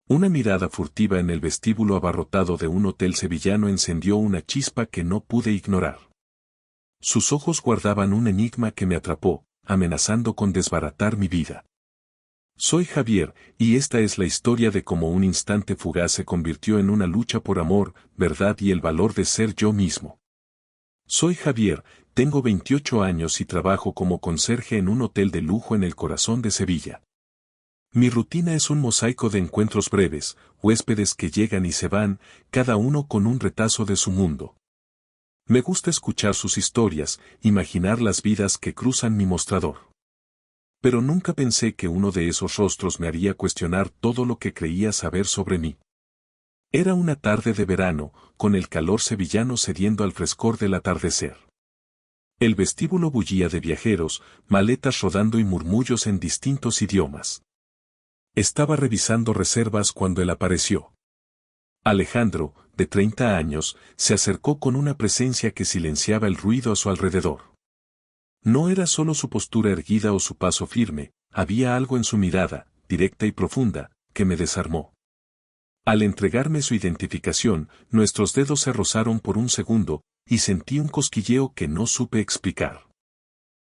Una mirada furtiva en el vestíbulo abarrotado de un hotel sevillano encendió una chispa que no pude ignorar. Sus ojos guardaban un enigma que me atrapó, amenazando con desbaratar mi vida. Soy Javier, y esta es la historia de cómo un instante fugaz se convirtió en una lucha por amor, verdad y el valor de ser yo mismo. Soy Javier, tengo 28 años y trabajo como conserje en un hotel de lujo en el corazón de Sevilla. Mi rutina es un mosaico de encuentros breves, huéspedes que llegan y se van, cada uno con un retazo de su mundo. Me gusta escuchar sus historias, imaginar las vidas que cruzan mi mostrador. Pero nunca pensé que uno de esos rostros me haría cuestionar todo lo que creía saber sobre mí. Era una tarde de verano, con el calor sevillano cediendo al frescor del atardecer. El vestíbulo bullía de viajeros, maletas rodando y murmullos en distintos idiomas. Estaba revisando reservas cuando él apareció. Alejandro, de 30 años, se acercó con una presencia que silenciaba el ruido a su alrededor. No era solo su postura erguida o su paso firme, había algo en su mirada, directa y profunda, que me desarmó. Al entregarme su identificación, nuestros dedos se rozaron por un segundo, y sentí un cosquilleo que no supe explicar.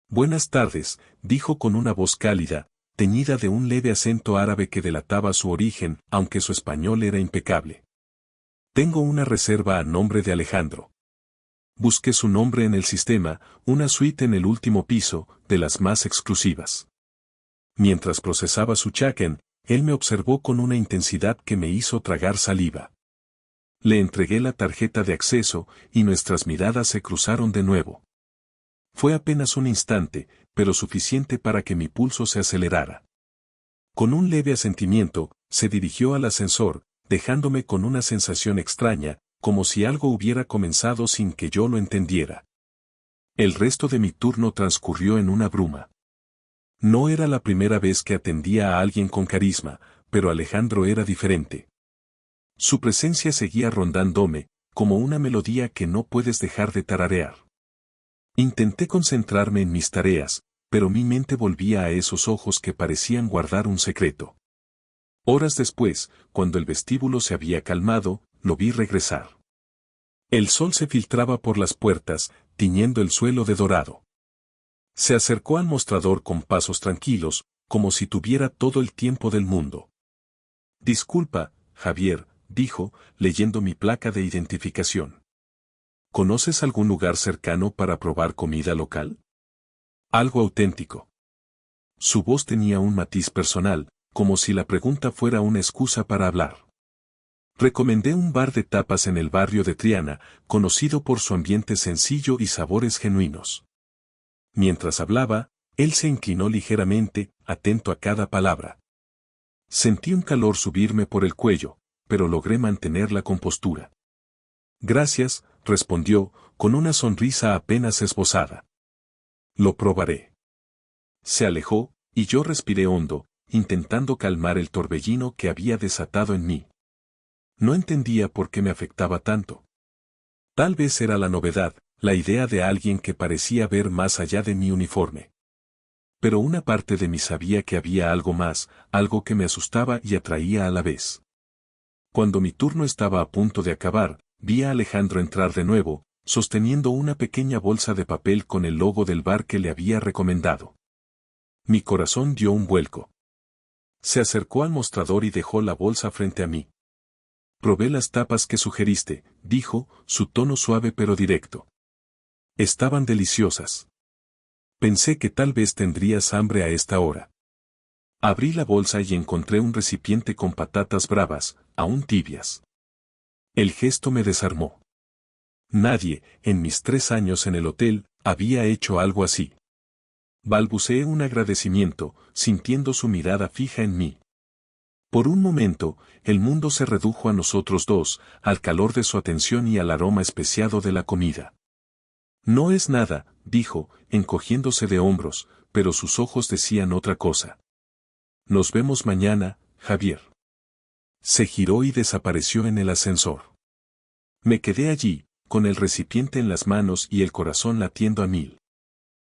Buenas tardes, dijo con una voz cálida, teñida de un leve acento árabe que delataba su origen, aunque su español era impecable. Tengo una reserva a nombre de Alejandro. Busqué su nombre en el sistema, una suite en el último piso, de las más exclusivas. Mientras procesaba su check-in, él me observó con una intensidad que me hizo tragar saliva. Le entregué la tarjeta de acceso, y nuestras miradas se cruzaron de nuevo. Fue apenas un instante, pero suficiente para que mi pulso se acelerara. Con un leve asentimiento, se dirigió al ascensor, dejándome con una sensación extraña, como si algo hubiera comenzado sin que yo lo entendiera. El resto de mi turno transcurrió en una bruma. No era la primera vez que atendía a alguien con carisma, pero Alejandro era diferente. Su presencia seguía rondándome, como una melodía que no puedes dejar de tararear. Intenté concentrarme en mis tareas, pero mi mente volvía a esos ojos que parecían guardar un secreto. Horas después, cuando el vestíbulo se había calmado, lo vi regresar. El sol se filtraba por las puertas, tiñendo el suelo de dorado. Se acercó al mostrador con pasos tranquilos, como si tuviera todo el tiempo del mundo. Disculpa, Javier, dijo, leyendo mi placa de identificación. ¿Conoces algún lugar cercano para probar comida local? Algo auténtico. Su voz tenía un matiz personal, como si la pregunta fuera una excusa para hablar. Recomendé un bar de tapas en el barrio de Triana, conocido por su ambiente sencillo y sabores genuinos. Mientras hablaba, él se inclinó ligeramente, atento a cada palabra. Sentí un calor subirme por el cuello, pero logré mantener la compostura. Gracias, respondió, con una sonrisa apenas esbozada. Lo probaré. Se alejó, y yo respiré hondo, intentando calmar el torbellino que había desatado en mí. No entendía por qué me afectaba tanto. Tal vez era la novedad, la idea de alguien que parecía ver más allá de mi uniforme. Pero una parte de mí sabía que había algo más, algo que me asustaba y atraía a la vez. Cuando mi turno estaba a punto de acabar, vi a Alejandro entrar de nuevo, sosteniendo una pequeña bolsa de papel con el logo del bar que le había recomendado. Mi corazón dio un vuelco. Se acercó al mostrador y dejó la bolsa frente a mí. Probé las tapas que sugeriste, dijo, su tono suave pero directo. Estaban deliciosas. Pensé que tal vez tendrías hambre a esta hora. Abrí la bolsa y encontré un recipiente con patatas bravas, aún tibias. El gesto me desarmó. Nadie, en mis 3 años en el hotel, había hecho algo así. Balbuceé un agradecimiento, sintiendo su mirada fija en mí. Por un momento, el mundo se redujo a nosotros dos, al calor de su atención y al aroma especiado de la comida. No es nada, dijo, encogiéndose de hombros, pero sus ojos decían otra cosa. Nos vemos mañana, Javier. Se giró y desapareció en el ascensor. Me quedé allí, con el recipiente en las manos y el corazón latiendo a 1000.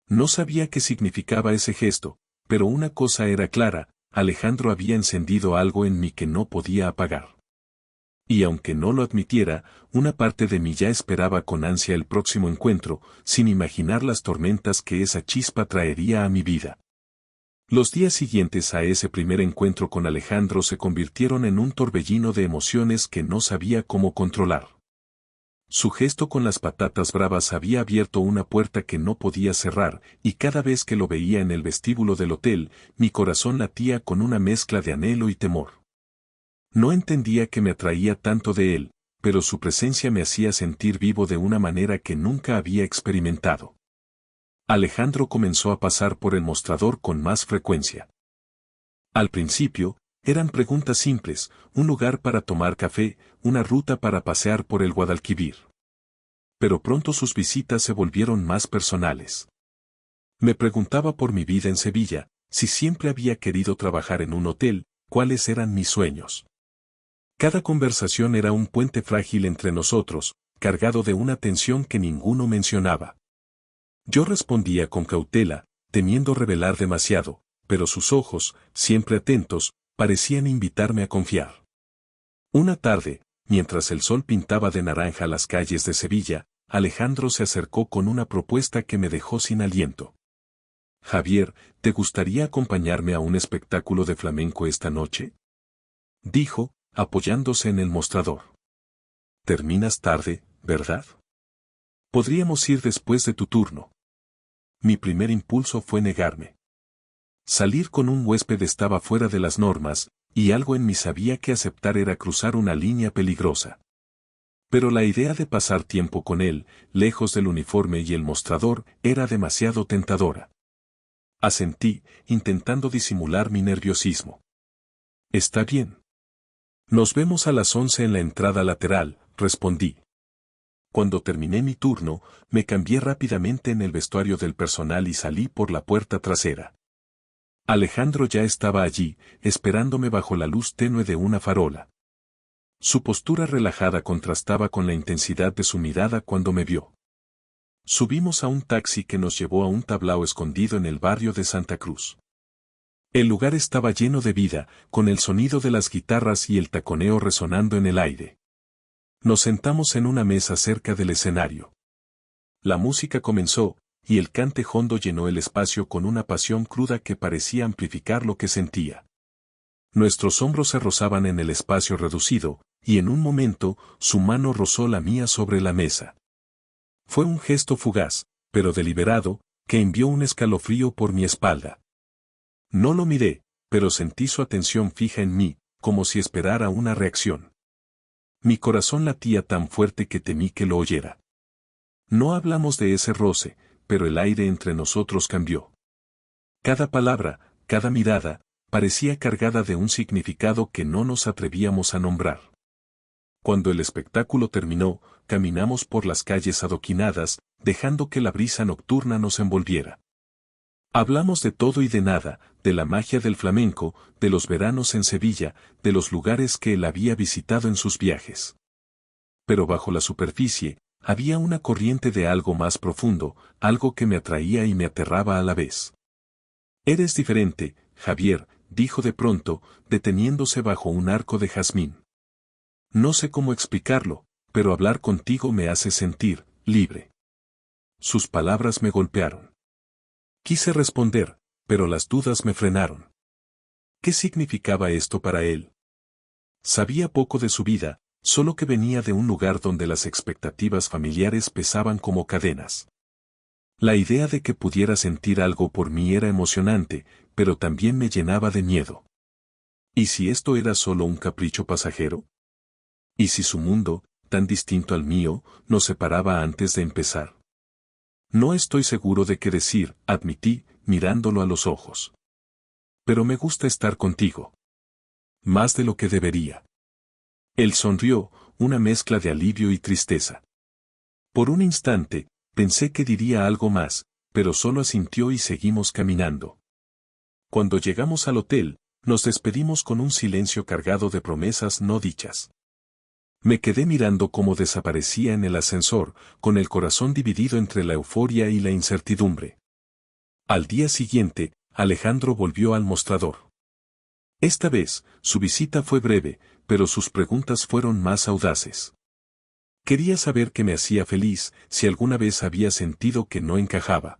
No sabía qué significaba ese gesto, pero una cosa era clara, Alejandro había encendido algo en mí que no podía apagar. Y aunque no lo admitiera, una parte de mí ya esperaba con ansia el próximo encuentro, sin imaginar las tormentas que esa chispa traería a mi vida. Los días siguientes a ese primer encuentro con Alejandro se convirtieron en un torbellino de emociones que no sabía cómo controlar. Su gesto con las patatas bravas había abierto una puerta que no podía cerrar, y cada vez que lo veía en el vestíbulo del hotel, mi corazón latía con una mezcla de anhelo y temor. No entendía qué me atraía tanto de él, pero su presencia me hacía sentir vivo de una manera que nunca había experimentado. Alejandro comenzó a pasar por el mostrador con más frecuencia. Al principio, eran preguntas simples, un lugar para tomar café, una ruta para pasear por el Guadalquivir. Pero pronto sus visitas se volvieron más personales. Me preguntaba por mi vida en Sevilla, si siempre había querido trabajar en un hotel, cuáles eran mis sueños. Cada conversación era un puente frágil entre nosotros, cargado de una tensión que ninguno mencionaba. Yo respondía con cautela, temiendo revelar demasiado, pero sus ojos, siempre atentos, parecían invitarme a confiar. Una tarde, mientras el sol pintaba de naranja las calles de Sevilla, Alejandro se acercó con una propuesta que me dejó sin aliento. «Javier, ¿te gustaría acompañarme a un espectáculo de flamenco esta noche?», dijo, apoyándose en el mostrador. «Terminas tarde, ¿verdad? Podríamos ir después de tu turno». Mi primer impulso fue negarme. Salir con un huésped estaba fuera de las normas, y algo en mí sabía que aceptar era cruzar una línea peligrosa. Pero la idea de pasar tiempo con él, lejos del uniforme y el mostrador, era demasiado tentadora. Asentí, intentando disimular mi nerviosismo. «Está bien. Nos vemos a las 11 en la entrada lateral», respondí. Cuando terminé mi turno, me cambié rápidamente en el vestuario del personal y salí por la puerta trasera. Alejandro ya estaba allí, esperándome bajo la luz tenue de una farola. Su postura relajada contrastaba con la intensidad de su mirada cuando me vio. Subimos a un taxi que nos llevó a un tablao escondido en el barrio de Santa Cruz. El lugar estaba lleno de vida, con el sonido de las guitarras y el taconeo resonando en el aire. Nos sentamos en una mesa cerca del escenario. La música comenzó, y el cante hondo llenó el espacio con una pasión cruda que parecía amplificar lo que sentía. Nuestros hombros se rozaban en el espacio reducido, y en un momento, su mano rozó la mía sobre la mesa. Fue un gesto fugaz, pero deliberado, que envió un escalofrío por mi espalda. No lo miré, pero sentí su atención fija en mí, como si esperara una reacción. Mi corazón latía tan fuerte que temí que lo oyera. No hablamos de ese roce, pero el aire entre nosotros cambió. Cada palabra, cada mirada, parecía cargada de un significado que no nos atrevíamos a nombrar. Cuando el espectáculo terminó, caminamos por las calles adoquinadas, dejando que la brisa nocturna nos envolviera. Hablamos de todo y de nada, de la magia del flamenco, de los veranos en Sevilla, de los lugares que él había visitado en sus viajes. Pero bajo la superficie, había una corriente de algo más profundo, algo que me atraía y me aterraba a la vez. «Eres diferente, Javier», dijo de pronto, deteniéndose bajo un arco de jazmín. «No sé cómo explicarlo, pero hablar contigo me hace sentir libre». Sus palabras me golpearon. Quise responder, pero las dudas me frenaron. ¿Qué significaba esto para él? Sabía poco de su vida, solo que venía de un lugar donde las expectativas familiares pesaban como cadenas. La idea de que pudiera sentir algo por mí era emocionante, pero también me llenaba de miedo. ¿Y si esto era solo un capricho pasajero? ¿Y si su mundo, tan distinto al mío, nos separaba antes de empezar? No estoy seguro de qué decir, admití, mirándolo a los ojos. Pero me gusta estar contigo. Más de lo que debería. Él sonrió, una mezcla de alivio y tristeza. Por un instante, pensé que diría algo más, pero solo asintió y seguimos caminando. Cuando llegamos al hotel, nos despedimos con un silencio cargado de promesas no dichas. Me quedé mirando cómo desaparecía en el ascensor, con el corazón dividido entre la euforia y la incertidumbre. Al día siguiente, Alejandro volvió al mostrador. Esta vez, su visita fue breve, pero sus preguntas fueron más audaces. Quería saber qué me hacía feliz, si alguna vez había sentido que no encajaba.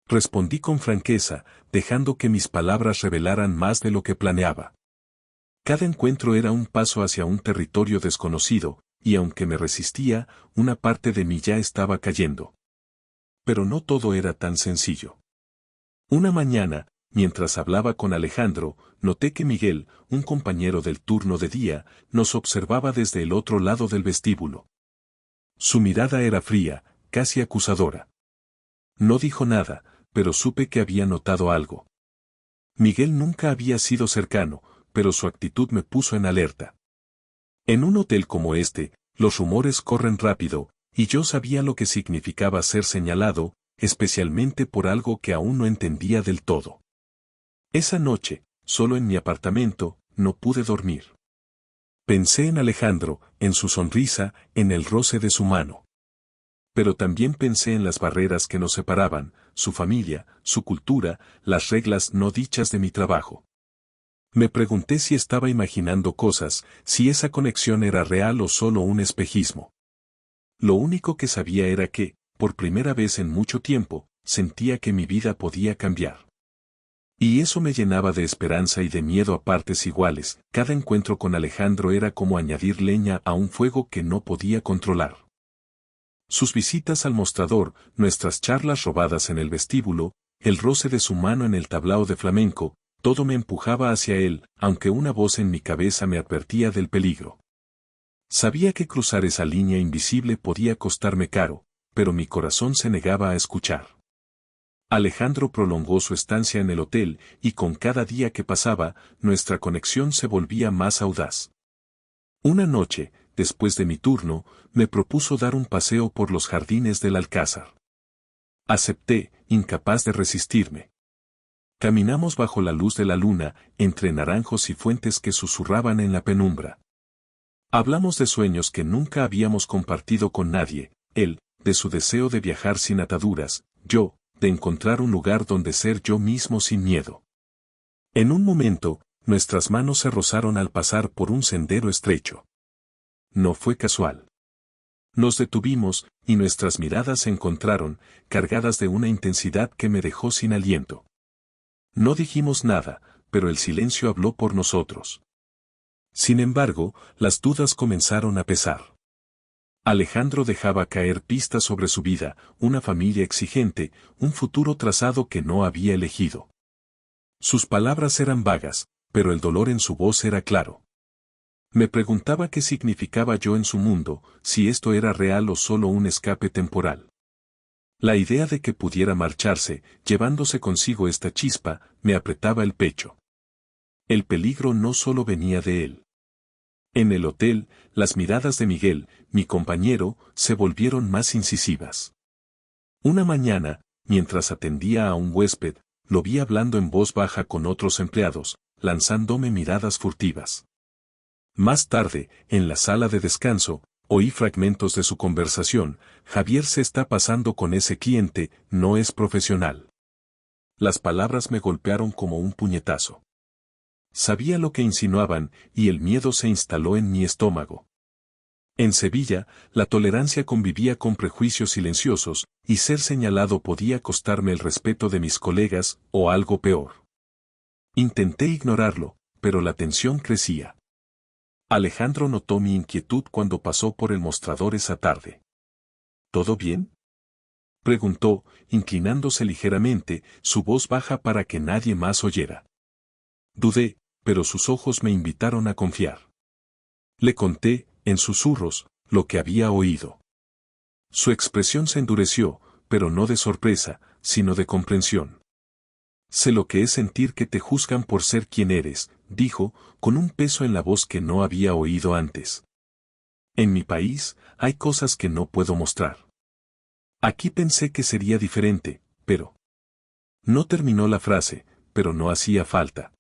Respondí con franqueza, dejando que mis palabras revelaran más de lo que planeaba. Cada encuentro era un paso hacia un territorio desconocido, y aunque me resistía, una parte de mí ya estaba cayendo. Pero no todo era tan sencillo. Una mañana, mientras hablaba con Alejandro, noté que Miguel, un compañero del turno de día, nos observaba desde el otro lado del vestíbulo. Su mirada era fría, casi acusadora. No dijo nada, pero supe que había notado algo. Miguel nunca había sido cercano, pero su actitud me puso en alerta. En un hotel como este, los rumores corren rápido, y yo sabía lo que significaba ser señalado, especialmente por algo que aún no entendía del todo. Esa noche, solo en mi apartamento, no pude dormir. Pensé en Alejandro, en su sonrisa, en el roce de su mano. Pero también pensé en las barreras que nos separaban, su familia, su cultura, las reglas no dichas de mi trabajo. Me pregunté si estaba imaginando cosas, si esa conexión era real o solo un espejismo. Lo único que sabía era que, por primera vez en mucho tiempo, sentía que mi vida podía cambiar. Y eso me llenaba de esperanza y de miedo a partes iguales. Cada encuentro con Alejandro era como añadir leña a un fuego que no podía controlar. Sus visitas al mostrador, nuestras charlas robadas en el vestíbulo, el roce de su mano en el tablao de flamenco, todo me empujaba hacia él, aunque una voz en mi cabeza me advertía del peligro. Sabía que cruzar esa línea invisible podía costarme caro, pero mi corazón se negaba a escuchar. Alejandro prolongó su estancia en el hotel, y con cada día que pasaba, nuestra conexión se volvía más audaz. Una noche, después de mi turno, me propuso dar un paseo por los jardines del Alcázar. Acepté, incapaz de resistirme. Caminamos bajo la luz de la luna, entre naranjos y fuentes que susurraban en la penumbra. Hablamos de sueños que nunca habíamos compartido con nadie, él, de su deseo de viajar sin ataduras, yo, de encontrar un lugar donde ser yo mismo sin miedo. En un momento, nuestras manos se rozaron al pasar por un sendero estrecho. No fue casual. Nos detuvimos, y nuestras miradas se encontraron, cargadas de una intensidad que me dejó sin aliento. No dijimos nada, pero el silencio habló por nosotros. Sin embargo, las dudas comenzaron a pesar. Alejandro dejaba caer pistas sobre su vida, una familia exigente, un futuro trazado que no había elegido. Sus palabras eran vagas, pero el dolor en su voz era claro. Me preguntaba qué significaba yo en su mundo, si esto era real o solo un escape temporal. La idea de que pudiera marcharse, llevándose consigo esta chispa, me apretaba el pecho. El peligro no solo venía de él. En el hotel, las miradas de Miguel, mi compañero, se volvieron más incisivas. Una mañana, mientras atendía a un huésped, lo vi hablando en voz baja con otros empleados, lanzándome miradas furtivas. Más tarde, en la sala de descanso, oí fragmentos de su conversación: Javier se está pasando con ese cliente, no es profesional. Las palabras me golpearon como un puñetazo. Sabía lo que insinuaban, y el miedo se instaló en mi estómago. En Sevilla, la tolerancia convivía con prejuicios silenciosos, y ser señalado podía costarme el respeto de mis colegas, o algo peor. Intenté ignorarlo, pero la tensión crecía. Alejandro notó mi inquietud cuando pasó por el mostrador esa tarde. ¿Todo bien?, preguntó, inclinándose ligeramente, su voz baja para que nadie más oyera. Dudé, pero sus ojos me invitaron a confiar. Le conté, en susurros, lo que había oído. Su expresión se endureció, pero no de sorpresa, sino de comprensión. Sé lo que es sentir que te juzgan por ser quien eres, dijo, con un peso en la voz que no había oído antes. En mi país, hay cosas que no puedo mostrar. Aquí pensé que sería diferente, pero... No terminó la frase, pero no hacía falta.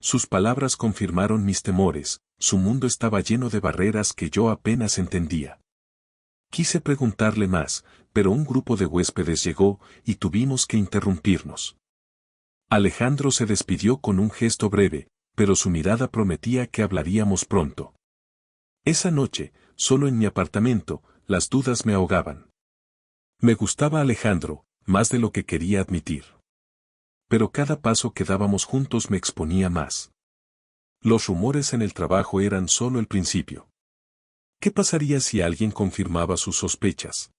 Sus palabras confirmaron mis temores, su mundo estaba lleno de barreras que yo apenas entendía. Quise preguntarle más, pero un grupo de huéspedes llegó, y tuvimos que interrumpirnos. Alejandro se despidió con un gesto breve, pero su mirada prometía que hablaríamos pronto. Esa noche, solo en mi apartamento, las dudas me ahogaban. Me gustaba Alejandro, más de lo que quería admitir. Pero cada paso que dábamos juntos me exponía más. Los rumores en el trabajo eran solo el principio. ¿Qué pasaría si alguien confirmaba sus sospechas?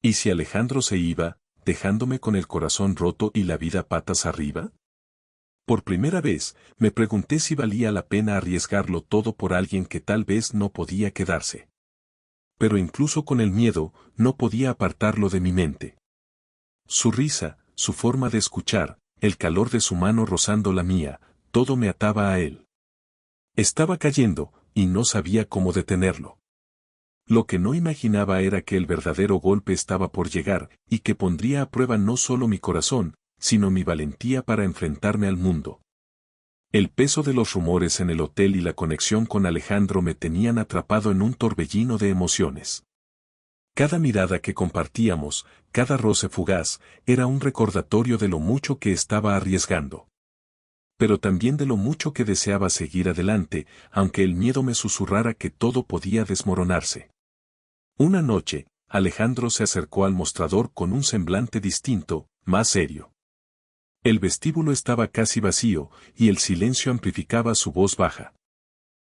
¿Y si Alejandro se iba, dejándome con el corazón roto y la vida patas arriba? Por primera vez, me pregunté si valía la pena arriesgarlo todo por alguien que tal vez no podía quedarse. Pero incluso con el miedo, no podía apartarlo de mi mente. Su risa, su forma de escuchar, el calor de su mano rozando la mía, todo me ataba a él. Estaba cayendo, y no sabía cómo detenerlo. Lo que no imaginaba era que el verdadero golpe estaba por llegar, y que pondría a prueba no solo mi corazón, sino mi valentía para enfrentarme al mundo. El peso de los rumores en el hotel y la conexión con Alejandro me tenían atrapado en un torbellino de emociones. Cada mirada que compartíamos, cada roce fugaz, era un recordatorio de lo mucho que estaba arriesgando. Pero también de lo mucho que deseaba seguir adelante, aunque el miedo me susurrara que todo podía desmoronarse. Una noche, Alejandro se acercó al mostrador con un semblante distinto, más serio. El vestíbulo estaba casi vacío, y el silencio amplificaba su voz baja.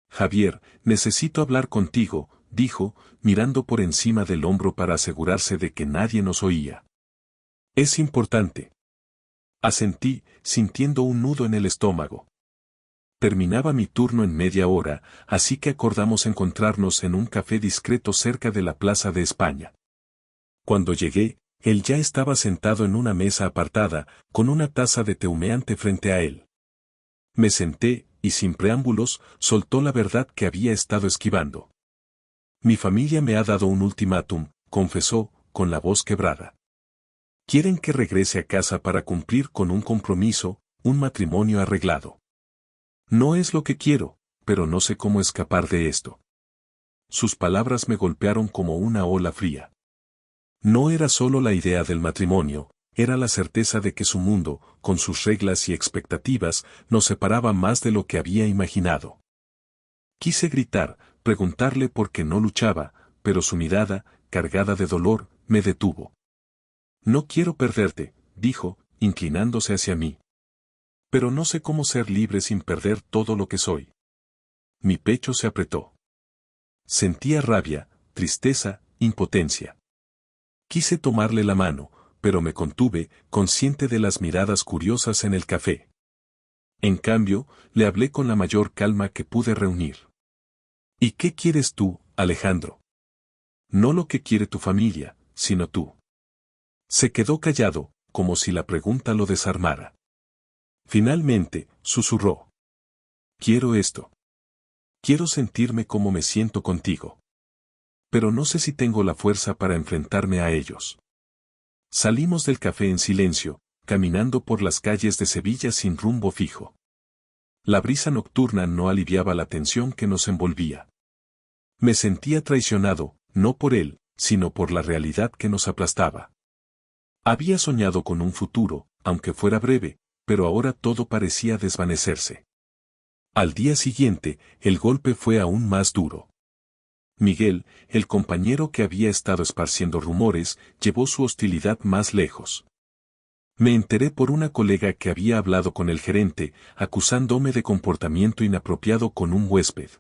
«Javier, necesito hablar contigo», dijo, mirando por encima del hombro para asegurarse de que nadie nos oía. «Es importante». Asentí, sintiendo un nudo en el estómago. Terminaba mi turno en media hora, así que acordamos encontrarnos en un café discreto cerca de la Plaza de España. Cuando llegué, él ya estaba sentado en una mesa apartada, con una taza de té humeante frente a él. Me senté, y sin preámbulos, soltó la verdad que había estado esquivando. «Mi familia me ha dado un ultimátum», confesó, con la voz quebrada. «Quieren que regrese a casa para cumplir con un compromiso, un matrimonio arreglado. No es lo que quiero, pero no sé cómo escapar de esto». Sus palabras me golpearon como una ola fría. No era solo la idea del matrimonio, era la certeza de que su mundo, con sus reglas y expectativas, nos separaba más de lo que había imaginado. Quise gritar, preguntarle por qué no luchaba, pero su mirada, cargada de dolor, me detuvo. «No quiero perderte», dijo, inclinándose hacia mí. «Pero no sé cómo ser libre sin perder todo lo que soy». Mi pecho se apretó. Sentía rabia, tristeza, impotencia. Quise tomarle la mano, pero me contuve, consciente de las miradas curiosas en el café. En cambio, le hablé con la mayor calma que pude reunir. «¿Y qué quieres tú, Alejandro? No lo que quiere tu familia, sino tú». Se quedó callado, como si la pregunta lo desarmara. Finalmente, susurró. «Quiero esto. Quiero sentirme como me siento contigo. Pero no sé si tengo la fuerza para enfrentarme a ellos». Salimos del café en silencio, caminando por las calles de Sevilla sin rumbo fijo. La brisa nocturna no aliviaba la tensión que nos envolvía. Me sentía traicionado, no por él, sino por la realidad que nos aplastaba. Había soñado con un futuro, aunque fuera breve, pero ahora todo parecía desvanecerse. Al día siguiente, el golpe fue aún más duro. Miguel, el compañero que había estado esparciendo rumores, llevó su hostilidad más lejos. Me enteré por una colega que había hablado con el gerente, acusándome de comportamiento inapropiado con un huésped.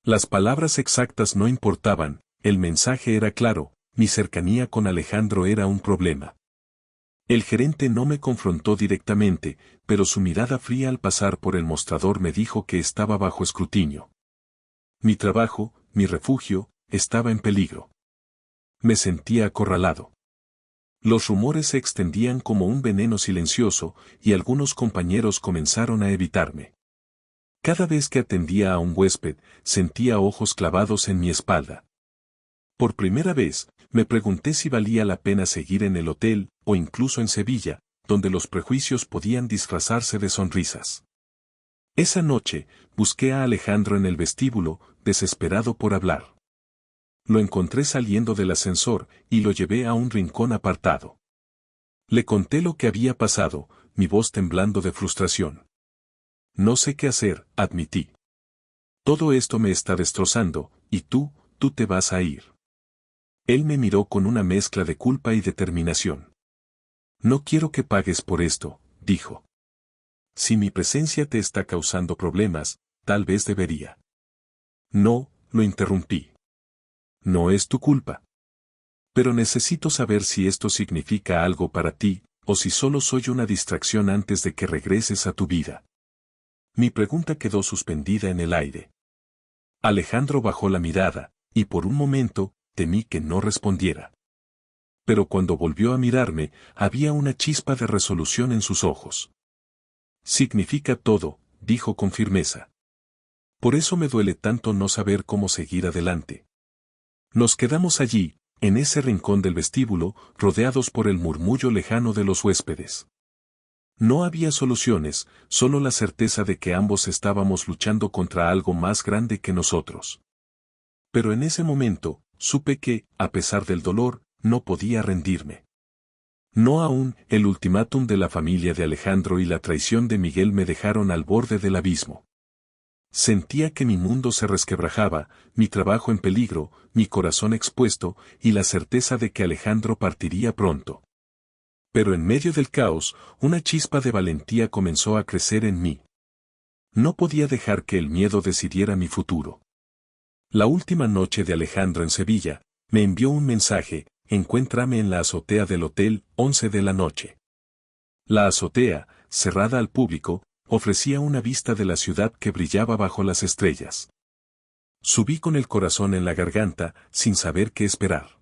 Las palabras exactas no importaban, el mensaje era claro, mi cercanía con Alejandro era un problema. El gerente no me confrontó directamente, pero su mirada fría al pasar por el mostrador me dijo que estaba bajo escrutinio. Mi trabajo, mi refugio, estaba en peligro. Me sentía acorralado. Los rumores se extendían como un veneno silencioso, y algunos compañeros comenzaron a evitarme. Cada vez que atendía a un huésped, sentía ojos clavados en mi espalda. Por primera vez, me pregunté si valía la pena seguir en el hotel, o incluso en Sevilla, donde los prejuicios podían disfrazarse de sonrisas. Esa noche, busqué a Alejandro en el vestíbulo, desesperado por hablar. Lo encontré saliendo del ascensor, y lo llevé a un rincón apartado. Le conté lo que había pasado, mi voz temblando de frustración. No sé qué hacer, admití. Todo esto me está destrozando, y tú te vas a ir. Él me miró con una mezcla de culpa y determinación. No quiero que pagues por esto, dijo. Si mi presencia te está causando problemas, tal vez debería. No, lo interrumpí. No es tu culpa. Pero necesito saber si esto significa algo para ti, o si solo soy una distracción antes de que regreses a tu vida. Mi pregunta quedó suspendida en el aire. Alejandro bajó la mirada, y por un momento, temí que no respondiera. Pero cuando volvió a mirarme, había una chispa de resolución en sus ojos. Significa todo, dijo con firmeza. Por eso me duele tanto no saber cómo seguir adelante. Nos quedamos allí, en ese rincón del vestíbulo, rodeados por el murmullo lejano de los huéspedes. No había soluciones, solo la certeza de que ambos estábamos luchando contra algo más grande que nosotros. Pero en ese momento, supe que, a pesar del dolor, no podía rendirme. No aún, el ultimátum de la familia de Alejandro y la traición de Miguel me dejaron al borde del abismo. Sentía que mi mundo se resquebrajaba, mi trabajo en peligro, mi corazón expuesto, y la certeza de que Alejandro partiría pronto. Pero en medio del caos, una chispa de valentía comenzó a crecer en mí. No podía dejar que el miedo decidiera mi futuro. La última noche de Alejandro en Sevilla, me envió un mensaje: encuéntrame en la azotea del hotel, 11 de la noche. La azotea, cerrada al público, ofrecía una vista de la ciudad que brillaba bajo las estrellas. Subí con el corazón en la garganta, sin saber qué esperar.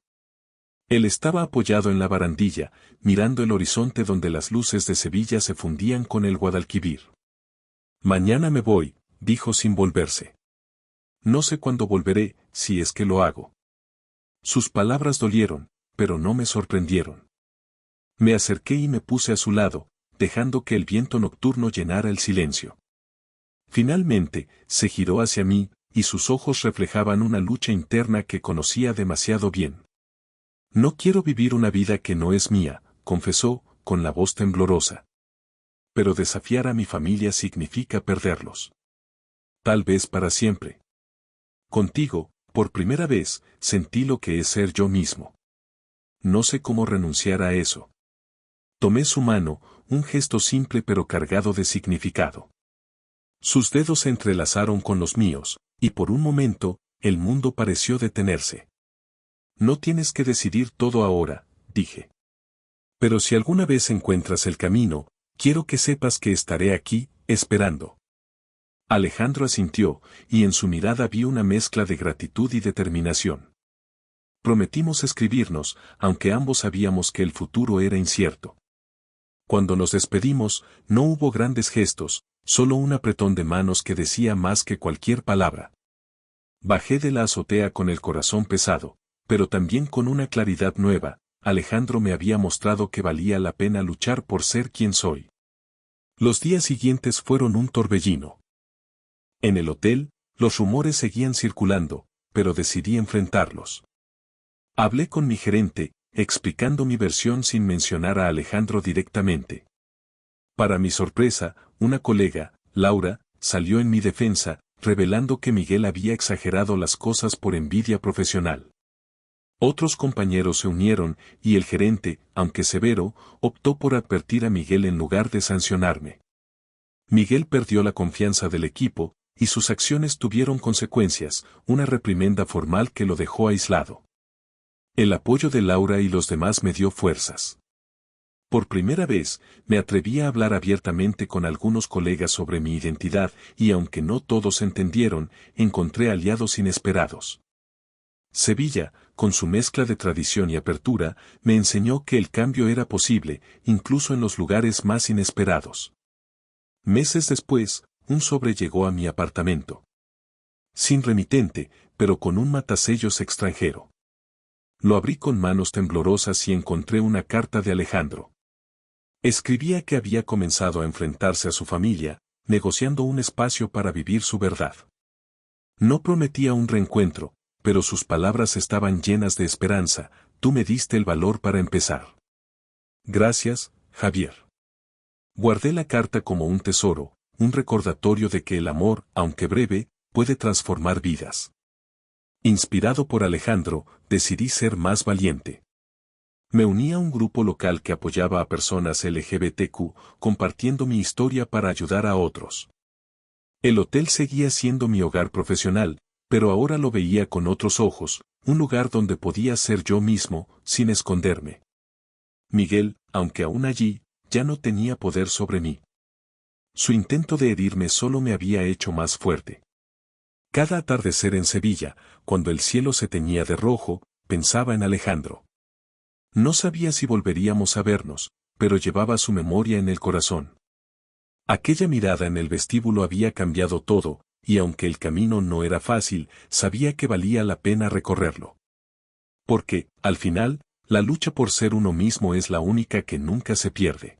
Él estaba apoyado en la barandilla, mirando el horizonte donde las luces de Sevilla se fundían con el Guadalquivir. Mañana me voy, dijo sin volverse. No sé cuándo volveré, si es que lo hago. Sus palabras dolieron, pero no me sorprendieron. Me acerqué y me puse a su lado, dejando que el viento nocturno llenara el silencio. Finalmente, se giró hacia mí, y sus ojos reflejaban una lucha interna que conocía demasiado bien. No quiero vivir una vida que no es mía, confesó, con la voz temblorosa. Pero desafiar a mi familia significa perderlos. Tal vez para siempre. Contigo, por primera vez, sentí lo que es ser yo mismo. No sé cómo renunciar a eso. Tomé su mano, un gesto simple pero cargado de significado. Sus dedos se entrelazaron con los míos, y por un momento, el mundo pareció detenerse. No tienes que decidir todo ahora, dije. Pero si alguna vez encuentras el camino, quiero que sepas que estaré aquí, esperando. Alejandro asintió, y en su mirada vi una mezcla de gratitud y determinación. Prometimos escribirnos, aunque ambos sabíamos que el futuro era incierto. Cuando nos despedimos, no hubo grandes gestos, solo un apretón de manos que decía más que cualquier palabra. Bajé de la azotea con el corazón pesado, pero también con una claridad nueva. Alejandro me había mostrado que valía la pena luchar por ser quien soy. Los días siguientes fueron un torbellino. En el hotel, los rumores seguían circulando, pero decidí enfrentarlos. Hablé con mi gerente, explicando mi versión sin mencionar a Alejandro directamente. Para mi sorpresa, una colega, Laura, salió en mi defensa, revelando que Miguel había exagerado las cosas por envidia profesional. Otros compañeros se unieron, y el gerente, aunque severo, optó por advertir a Miguel en lugar de sancionarme. Miguel perdió la confianza del equipo, y sus acciones tuvieron consecuencias, una reprimenda formal que lo dejó aislado. El apoyo de Laura y los demás me dio fuerzas. Por primera vez, me atreví a hablar abiertamente con algunos colegas sobre mi identidad, y aunque no todos entendieron, encontré aliados inesperados. Sevilla, con su mezcla de tradición y apertura, me enseñó que el cambio era posible, incluso en los lugares más inesperados. Meses después, un sobre llegó a mi apartamento. Sin remitente, pero con un matasellos extranjero. Lo abrí con manos temblorosas y encontré una carta de Alejandro. Escribía que había comenzado a enfrentarse a su familia, negociando un espacio para vivir su verdad. No prometía un reencuentro, pero sus palabras estaban llenas de esperanza. Tú me diste el valor para empezar. Gracias, Javier. Guardé la carta como un tesoro, un recordatorio de que el amor, aunque breve, puede transformar vidas. Inspirado por Alejandro, decidí ser más valiente. Me uní a un grupo local que apoyaba a personas LGBTQ, compartiendo mi historia para ayudar a otros. El hotel seguía siendo mi hogar profesional, pero ahora lo veía con otros ojos, un lugar donde podía ser yo mismo, sin esconderme. Miguel, aunque aún allí, ya no tenía poder sobre mí. Su intento de herirme solo me había hecho más fuerte. Cada atardecer en Sevilla, cuando el cielo se teñía de rojo, pensaba en Alejandro. No sabía si volveríamos a vernos, pero llevaba su memoria en el corazón. Aquella mirada en el vestíbulo había cambiado todo, y aunque el camino no era fácil, sabía que valía la pena recorrerlo. Porque, al final, la lucha por ser uno mismo es la única que nunca se pierde.